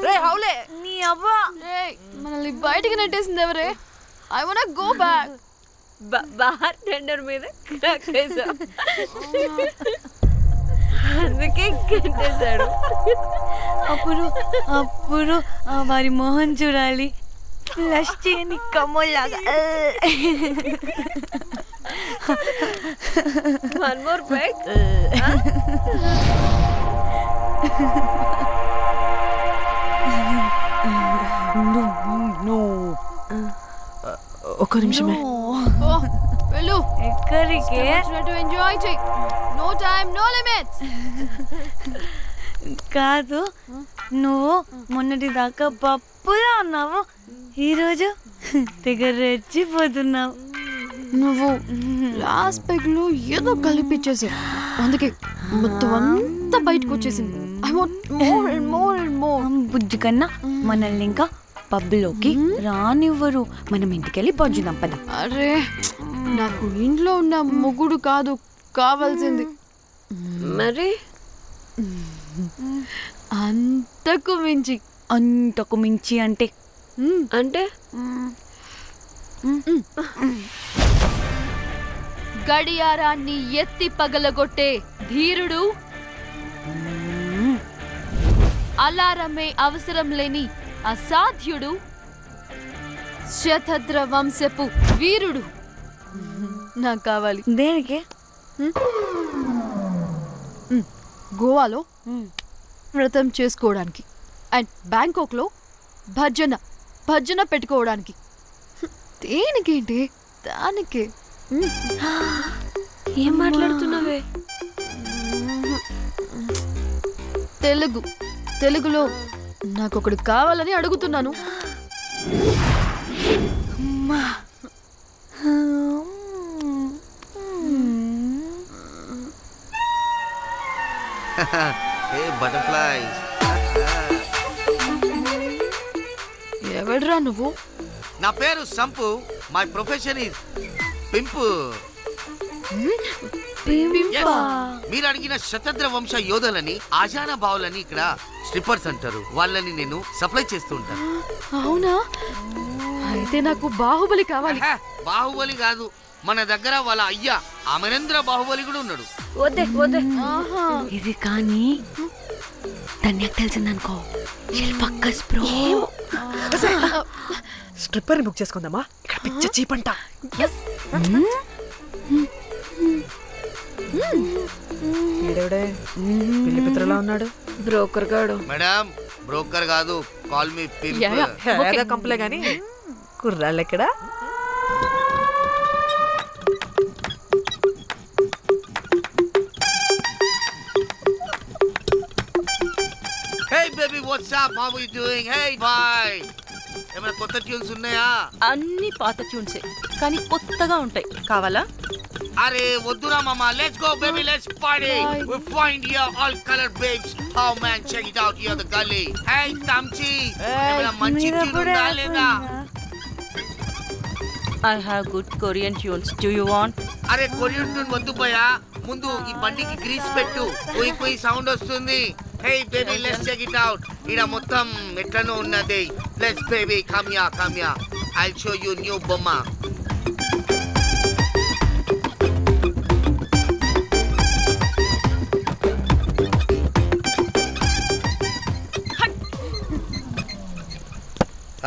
రే హౌలే నీ అవ్వా మనల్ని బయటికి నెట్టేసింది ఎవరే? I want go back. Bar tender మీద క్రాక్ వేసా, అందుకే కట్టేశాడు. అప్పుడు అప్పుడు వారి మొహం చూడాలి, ఫ్లష్ చేయని కమ్మోల్లాగా. One more break. ఒక్క నిమిషమే. వెళ్ళు. ఎక్కడికే? ఎంజాయ్ చెయ్. No time no limits. కాదు, నువ్వు మొన్నటి దాకా పప్పులా ఉన్నావు, ఈరోజు తెగ రెచ్చిపోతున్నావు. నువ్వు లాస్ట్ పెగ్ లో ఏదో కలిపిచ్చేసావు, అందుకే మొత్తం అంతా బయటకు వచ్చేసింది. I want more and more and more. బుజ్జి కన్నా మనల్ని ఇంకా పబ్లోకి రానివ్వరు. మనం ఇంటికెళ్ళి పడుచుదాం పద. అరే, నాకు ఇంట్లో ఉన్న మొగుడు కాదు కావాల్సింది. మరి అంతకు మించి. అంతకు మించి అంటే అంటే గడియారాన్ని ఎత్తి పగలగొట్టే ధీరుడు, అలారమే అవసరం లేని అసాధ్యుడు, శతద్ర వంశపు వీరుడు నాకు కావాలి. దేనికి? గోవాలో వ్రతం చేసుకోవడానికి అండ్ బ్యాంకాక్లో భజన పెట్టుకోవడానికి. దేనికేంటి? దానికే. ఏం మాట్లాడుతున్నావే? తెలుగులో నాకొకడు కావాలని అడుగుతున్నాను. Hey butterflies. ఎవడ్రా నువ్వు? నా పేరు Sampu. My profession is pimp. Yes. మీరు అడిగిన శతద్ర వంశ యోధులని, ఆజానా బావులని ఇక్కడ స్ట్రిప్పర్స్ అంటారు. వాళ్ళని నేను సప్లై చేస్తూ ఉంటాను. అవునా? అయితే నాకు బాహుబలి కావాలి. బాహుబలి కాదు, మన దగ్గర వాళ్ళ అయ్యా అమరేంద్ర బాహుబలి కూడా ఉన్నాడు. వద్దే వద్దే. ఇది కానీ ధన్యకు తెలిసిందనుకో, ఫక్కస్ బ్రో. స్ట్రిప్పర్ బుక్ చేసుకుందామా? ఇక్కడ పిచ్చ చీపంట. ఈడెవడే పిల్లి పిత్రలా ఉన్నాడు? బ్రోకర్ గాడు. మేడం, బ్రోకర్ కాదు, కాల్ మీ పింప్. ఏదో కంపలే గాని కుర్రాళ్ళు ఎక్కడ? Hey baby, what's up? How are you doing? Hey bye. ఏమైనా కొత్త ట్యూన్స్ ఉన్నాయా? అన్ని పాత ట్యూన్సే, కానీ కొత్తగా ఉంటాయి. కావాలా? అరే వద్దురా మామ. Let's go baby, let's party. We find here all colored babes. Oh man, check it out here the gully. Hey Tamchi, ఏమైనా మంచి ట్యూన్ ఉందా లేదా? I have good Korean tunes. Do you want? అరే కొరియన్ ట్యూన్ వద్దు పోయా, ముందు ఈ బండికి గ్రీస్ పెట్టు. పోయి పోయి సౌండ్ వస్తుంది. Hey baby, let's check it out. ఇడ మొత్తం ఎట్లనో ఉన్నది. Let's baby, come here. I'll show you new బొమ్మ.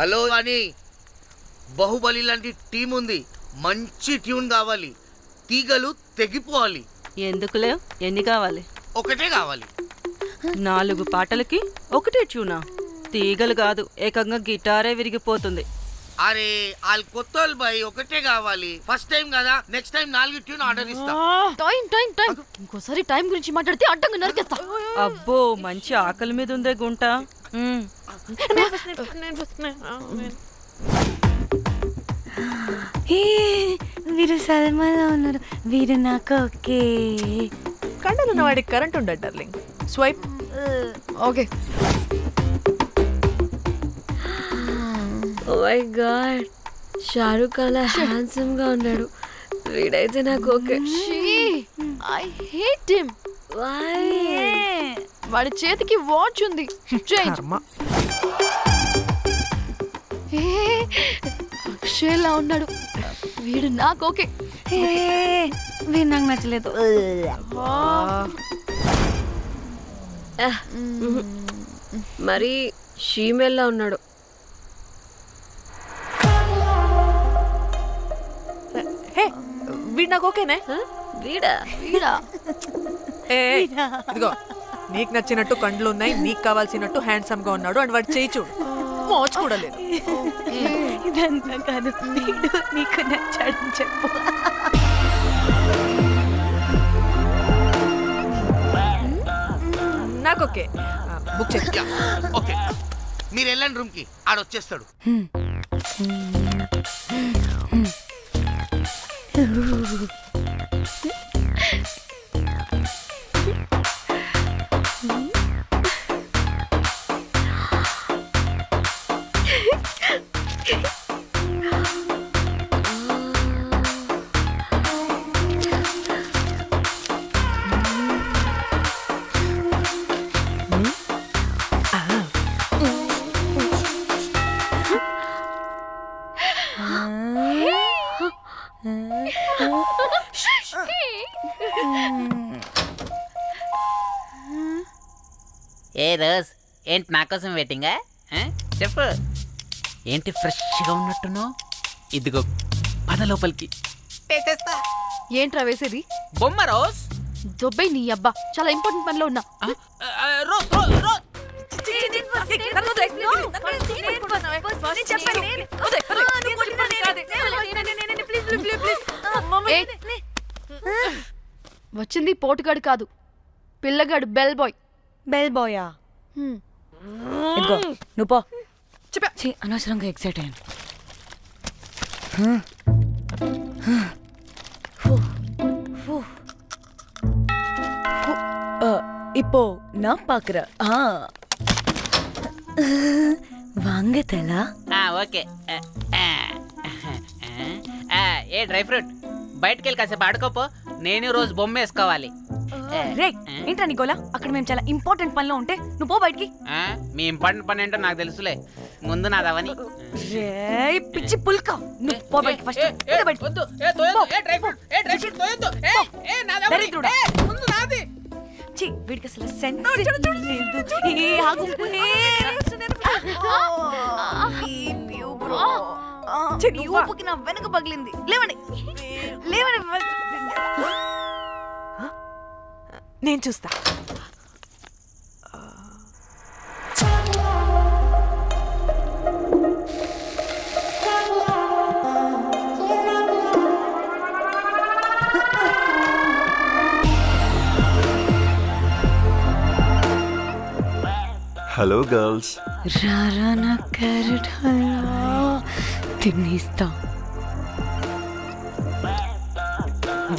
హలో అని, బాహుబలి లాంటి టీం ఉంది. మంచి ట్యూన్ కావాలి, తీగలు తెగిపోవాలి. ఎందుకులే, ఎన్ని కావాలి? ఒకటే కావాలి. 4 పాటలకి ఒకటే ట్యూనా? తీగలు కాదు, ఏకంగా గిటారే విరిగిపోతుంది. అరే వాళ్ళు కొత్త వాళ్ళు బాయ్, ఒకటే కావాలి. ఫస్ట్ టైం కదా, నెక్స్ట్ టైం 4 ట్యూన్ ఆర్డర్ ఇస్తా. టైం ఇంకోసారి టైం గురించి మాట్లాడితే అడ్డంగా నరికేస్తా. అబ్బో, మంచి ఆకలి మీద ఉందే గుంట. వీరు సల్మాలో ఉన్నారు, వీరు నాకు ఓకే. కండలున్న వాడికి కరెంట్ ఉండదు darling. Swipe. Okay. Oh my god, Shahrukh అలా హ్యాండ్సమ్ గా ఉన్నాడు. వీడైతే నాకు okay. I hate him. Why? వాడి చేతికి వాచ్ ఉంది. చేంజ్. అక్షయ్లా ఉన్నాడు వీడు నాకు ఓకే వీడు నాకు నచ్చలేదు. మరి షీమేల్లా ఉన్నాడు. హే వీడు నాకు ఓకేనే. వీడా? వీడా ఏ ఇదిగో నీకు నచ్చినట్టు కండ్లు ఉన్నాయి, నీకు కావాల్సినట్టు హ్యాండ్సమ్ గా ఉన్నాడు అండ్ వాడు చేయి చూడు మోచు కూడా లేదు. ఇదంతా కాదు, వీడు నీకు నచ్చాడని చెప్పు. నాకు ఓకే. బుక్ చేయి. ఓకే మీరు వెళ్ళండి రూమ్ కి, ఆడొచ్చేస్తాడు. ఏ రోజ్ ఏంటి నా కోసం వెయిటింగా? చెప్పు ఏంటి ఫ్రెష్గా ఉన్నట్టున్నావు? ఇదిగో పద లోపలికి తెస్తా. ఏంట్రా వేసేది? బొమ్మ రోజ్. దొబ్బై నీ అబ్బా, చాలా ఇంపార్టెంట్ పనిలో ఉన్నా. రోజ్ రోజ్ రోజ్ ఏయ్, వచ్చింది పోటుగాడు కాదు, పిల్లగాడు బెల్ బాయ్. బెల్ బాయా? ఇదిగో నువ్వు పో. ఛీ, అనవసరంగా ఎక్సైట్ అయ్యాను. இப்போ நான் பாக்குறேன். வாங்க தலா. ఓకే. ఏ డ్రై ఫ్రూట్ బయటకు వెళ్ళి కాసేపు ఆడుకోపో, నేను రోజు బొమ్మ వేసుకోవాలి. రే ఏంట్రా నికోలా, అక్కడ మేము చాలా ఇంపార్టెంట్ పనిలో ఉంటే నువ్వు పో బయటికి. మీ ఇంపార్టెంట్ పని ఏంటో నాకు తెలుసులే, ముందు నాదవని. రే పిచ్చి పుల్క, నువ్వు పో బయటికి ఫస్ట్. ఛీ, వీడికి అసలు సెన్స్ లేదు. ఏ ఆగు. ఈ ఊపుకి నా వెనక పగిలింది. లేవండి లేవండి. నేను చూస్తా. Hello girls. రారా నా క్యారెట్ హల్వా తినేస్తా.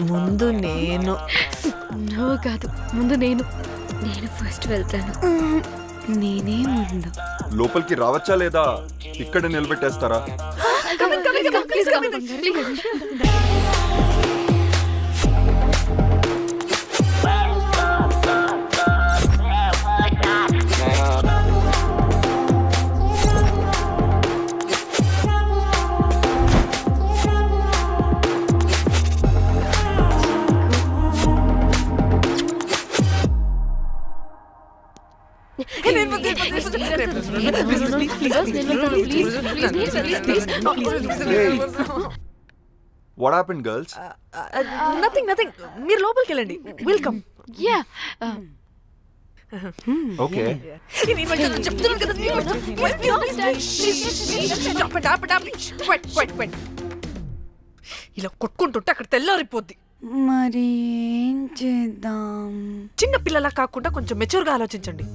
ముందు నేను. నువ్వు కాదు, ముందు నేను. నేను ఫస్ట్ వెళ్తాను. నేనే ముందు. లోపలికి రావచ్చా లేదా ఇక్కడ నిలబెట్టేస్తారా? Please come. What happened girls? Nothing. మీరు లోపలికి వెళ్ళండి. వెల్కమ్. Yeah. ఓకే. ఇలా కొట్టుకుంటుంటే అక్కడ తెల్లారిపోద్ది. మరి ఏం చేద్దాం? చిన్న పిల్లలా కాకుండా కొంచెం మెచ్యూర్గా ఆలోచించండి.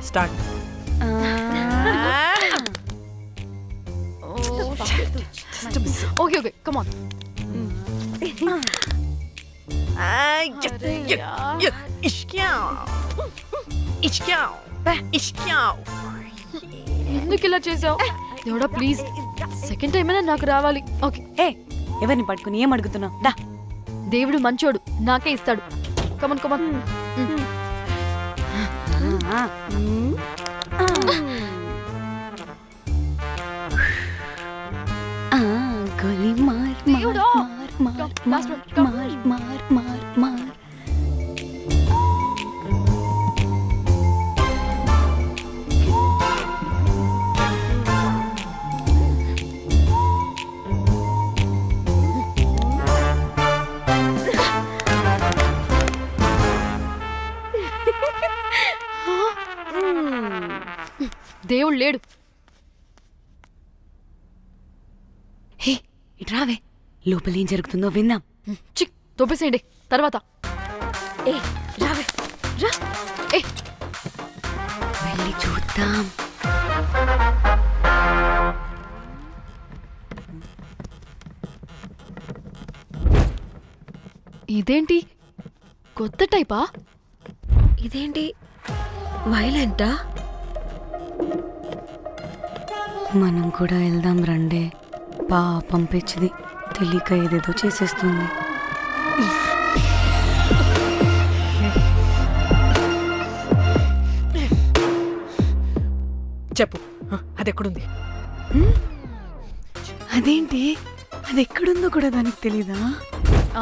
స్టార్ట్. Okay, come on. ఎందుకు ఇలా చేసావు? దేవుడా ప్లీజ్ సెకండ్ టైం అయినా నాకు రావాలి. ఓకే, ఏ ఎవరిని పట్టుకుని ఏం అడుగుతున్నావు? దా. దేవుడు మంచోడు, నాకే ఇస్తాడు. Come on come on. గోలీ మార్ దేవుడా! మార్ Come, last one, come. మార్ మార్ మార్ మార్. దేవుడు లేడు. హే ఇటు రావే, లోపల ఏం జరుగుతుందో విందాం. చిక్ తోపేసేయండి తర్వాత. ఏ రావే రా. ఏ వెళ్ళి చూద్దాం. ఇదేంటి కొత్త టైపా? ఇదేంటి వైలెంటా? మనం కూడా వెళ్దాం రండే. పాపం పిచ్చిది, తెలియక ఏదేదో చేసేస్తుంది. చెప్పు, అది ఎక్కడుంది? అదేంటి, అది ఎక్కడుందో కూడా దానికి తెలీదా?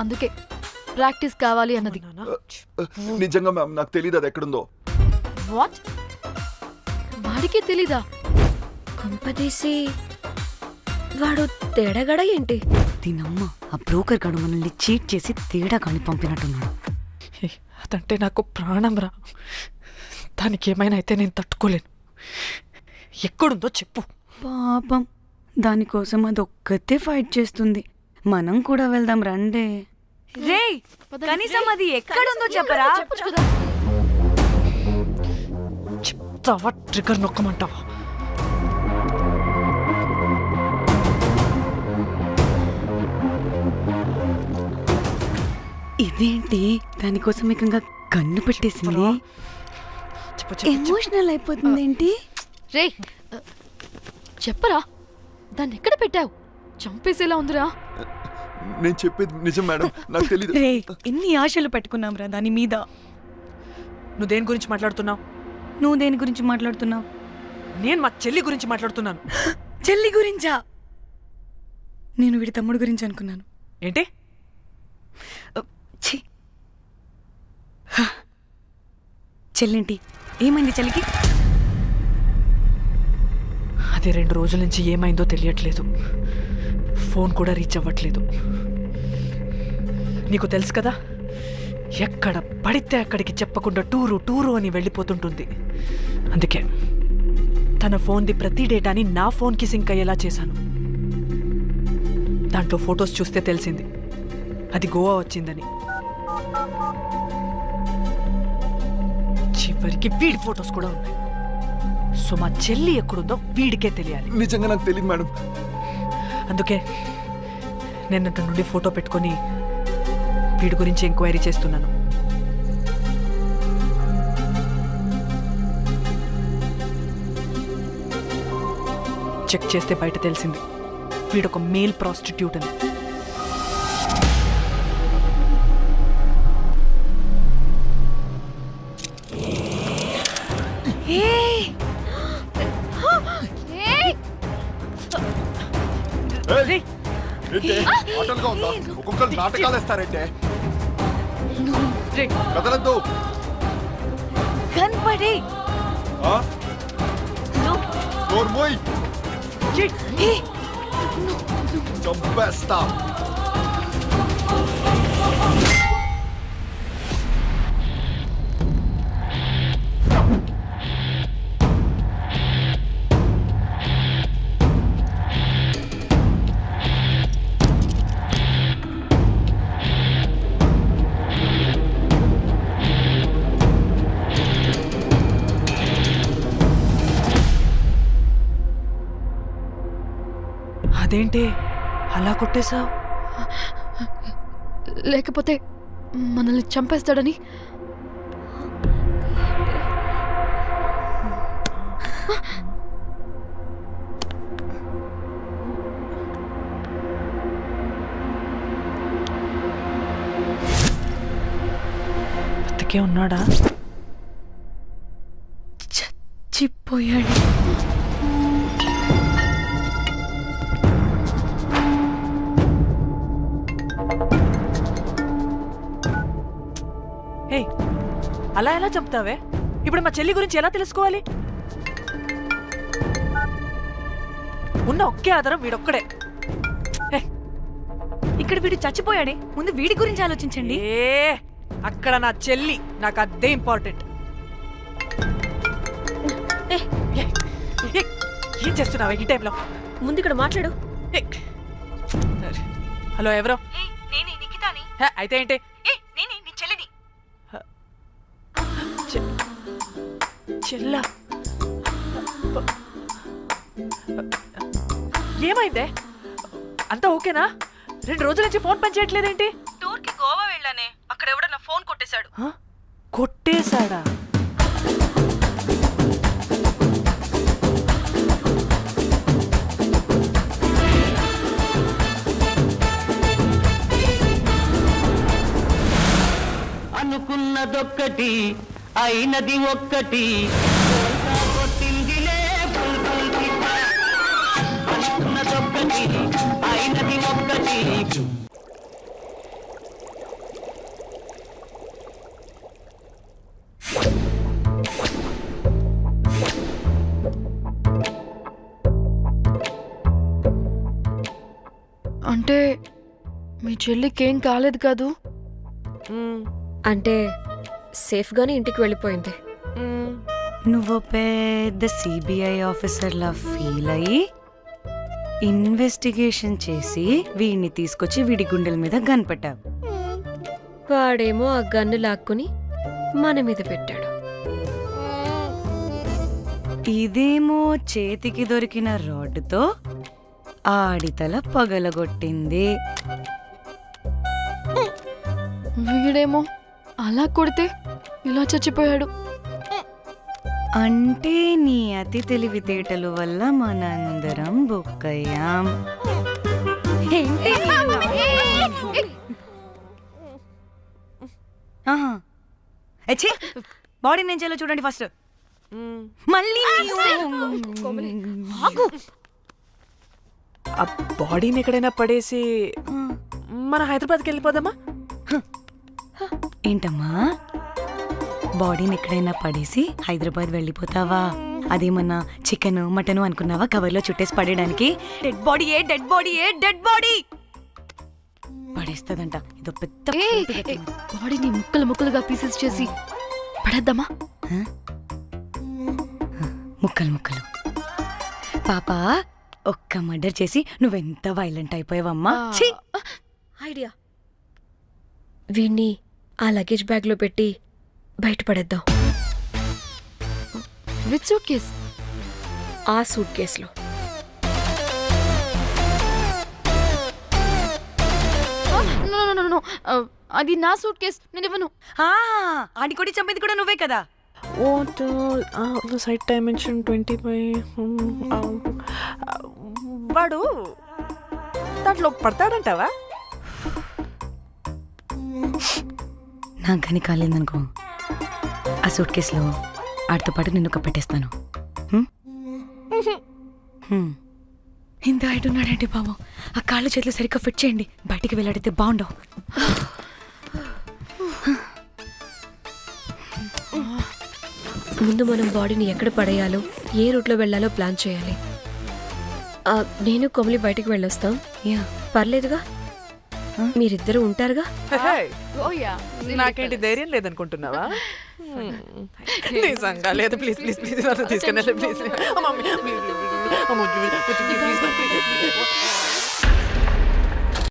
అందుకే ప్రాక్టీస్ కావాలి అన్నది. నిజంగా మ్యామ్ నాకు తెలియదు అది ఎక్కడుందో. వాట్? వాడికే తెలీదా? కొంపదీసి వాడు తేడగడ ఏంటి? దీనమ్మ, ఆ బ్రోకర్ గాడు మనల్ని చీట్ చేసి తేడా కాని పంపినట్టున్నాడు. అదంటే నాకు ప్రాణం రా. దానికి ఏమైనా అయితే నేను తట్టుకోలేను. ఎక్కడుందో చెప్పు. పాపం, దానికోసం అది ఒక్కతే ఫైట్ చేస్తుంది. మనం కూడా వెళ్దాం రండే. రే కనీసం అది ఎక్కడుందో చెప్పరా? చెప్పొచ్చు కదా. చెప్తావా? ట్రిగర్ నొక్కమంటావా? ఇదేంటి, దానికోసం ఏకంగా కన్ను పెట్టేసింది. చెప్పు చెప్పు. ఎమోషనల్ అయిపోతుంది ఏంటి? రే చెప్పరా, దాన్ని ఎక్కడ పెట్టావు? చంపేసేలా ఉందిరా. నేను చెప్పేది నిజం మేడం, నాకు తెలియదు. రే ఎన్ని ఆశలు పెట్టుకున్నాం రా దాని మీద. నువ్వు దేని గురించి మాట్లాడుతున్నావు? నువ్వు దేని గురించి మాట్లాడుతున్నావు? నేను మా చెల్లి గురించి మాట్లాడుతున్నాను. చెల్లి గురించా? నేను వీడి తమ్ముడు గురించి అనుకున్నాను. ఏంటి? ఛీ. చెల్లేంటి, ఏమైంది చెల్లికి? అది 2 రోజుల నుంచి ఏమైందో తెలియట్లేదు. ఫోన్ కూడా రీచ్ అవ్వట్లేదు. నీకు తెలుసు కదా, ఎక్కడ పడితే అక్కడికి చెప్పకుండా టూరు టూరు అని వెళ్ళిపోతుంటుంది. అందుకే తన ఫోన్ది ప్రతి డేటాని నా ఫోన్కి సింక్ అయ్యేలా చేశాను. దాంట్లో ఫొటోస్ చూస్తే తెలిసింది అది గోవా వచ్చిందని. చివరికి వీడి ఫొటోస్ కూడా ఉన్నాయి. సో మా చెల్లి ఎక్కడుందో వీడికే తెలియాలి. నిజంగా నాకు తెలియదు మేడం. అందుకే నేను అతని నుండి ఫోటో పెట్టుకొని వీడి గురించి ఎంక్వైరీ చేస్తున్నాను. చెక్ చేస్తే బయట తెలిసింది వీడొక మేల్ ప్రాస్టిట్యూట్ అని. ఆటలుగా ఉందా? ఒక్కొక్కరు నాటకాలు వేస్తారంటే కదలద్దు. కనపడే నోర్మోయ్, చంపేస్తా. అదేంటి అలా కొట్టేశావు? లేకపోతే మనల్ని చంపేస్తాడని. బతికే ఉన్నాడా? చచ్చిపోయాడు. హే, అలా ఎలా చంపుతావే? ఇప్పుడు మా చెల్లి గురించి ఎలా తెలుసుకోవాలి? ఉన్న ఒకే ఆధారం వీడొక్కడే. హే, ఇక్కడ వీడు చచ్చిపోయాడే, ముందు వీడి గురించి ఆలోచించండి. అక్కడ నా చెల్లి, నాకు అదే ఇంపార్టెంట్. ఏం చేస్తున్నావు ఈ టైంలో? ముందు ఇక్కడ మాట్లాడు. హలో, ఎవరో? హే, అయితే ఏంటి? చెల్లా, ఏమైందే? అంతా ఓకేనా? 2 రోజుల నుంచి ఫోన్ పని చేయట్లేదేంటి? టూర్కి గోవా వెళ్ళానే, అక్కడ ఎవడో నా ఫోన్ కొట్టేశాడు. కొట్టేశాడా? అనుకున్నదొక్కటి అయినది ఒక్కటి అనుకున్నదొక్కటి అయినది ఒక్కటి. అంటే మీ చెల్లికేం కాలేదు కాదు? అంటే సేఫ్గానే ఇంటికి వెళ్ళిపోయింది. నువ్వు పెద్ద సిబిఐ ఆఫీసర్లా ఫీల్ అయ్యి ఇన్వెస్టిగేషన్ చేసి వీడిని తీసుకొచ్చి వీడి గుండెల మీద కనిపెట్టావు. వాడేమో ఆ గన్ను లాక్కుని మన మీద పెట్టాడు. ఇదేమో చేతికి దొరికిన రాడ్డుతో ఆడితల పగలగొట్టింది. వీడేమో అలా కొడితే ఇలా చచ్చిపోయాడు. అంటే నీ అతి తెలివితేటలు వల్ల మనందరం బుక్కయ్యాం. బాడీ నేను చేయాలో చూడండి ఫస్ట్. మళ్ళీ ఆ బాడీని ఎక్కడైనా పడేసి మన హైదరాబాద్కి వెళ్ళిపోదామా? ఏంటమ్మా, బాడీని ఎక్కడైనా పడేసి హైదరాబాద్ వెళ్ళిపోతావా? అదేమన్నా చికెన్ మటన్ అనుకున్నావా కవర్లో చుట్టేసి పడేయడానికి? డెడ్ బాడీ ఏ డెడ్ బాడీ ఏ డెడ్ బాడీ పడేస్తుందంట. ఇదో పెద్ద బాడీని ముక్కలు ముక్కలుగా పీసెస్ చేసి పడేద్దామా? ముక్కలు ముక్కలు. పాప, ఒక్క మర్డర్ చేసి నువ్వెంత వైలెంట్ అయిపోయావమ్మా. ఐడియా, వీణ్ణి ఆ లగేజ్ బ్యాగ్లో పెట్టి బయటపడేద్దాం. With suitcase? ఆ సూట్ కేసులో. అది నా సూట్ కేస్, నేను ఇవ్వను. ఆడి కొడి చంపేది కూడా నువ్వే కదా. Site dimension 25. వాడు దాంట్లో పడతాడంటావా? నాకు కానీ కాలేదనుకో, ఆ సూట్ కేసులో ఆడితో పాటు నిన్ను కప్పెట్టేస్తాను. ఇంత హైట్ ఉన్నాడంటే బాబు, ఆ కాళ్ళు చేతులు సరిగ్గా ఫిట్ చేయండి, బయటికి వెళ్ళాడితే బాగుండవు. ముందు మనం బాడీని ఎక్కడ పడేయాలో, ఏ రూట్లో వెళ్ళాలో ప్లాన్ చేయాలి. నేను కొమలి బయటికి వెళ్ళొస్తాం. పర్లేదుగా, మీరిద్దరూ ఉంటారుగా. నాకేంటి ధైర్యం లేదనుకుంటున్నావా? నిజంగా లేదు. ప్లీజ్ ప్లీజ్ ప్లీజ్ తీసుకెళ్ళండి ప్లీజ్.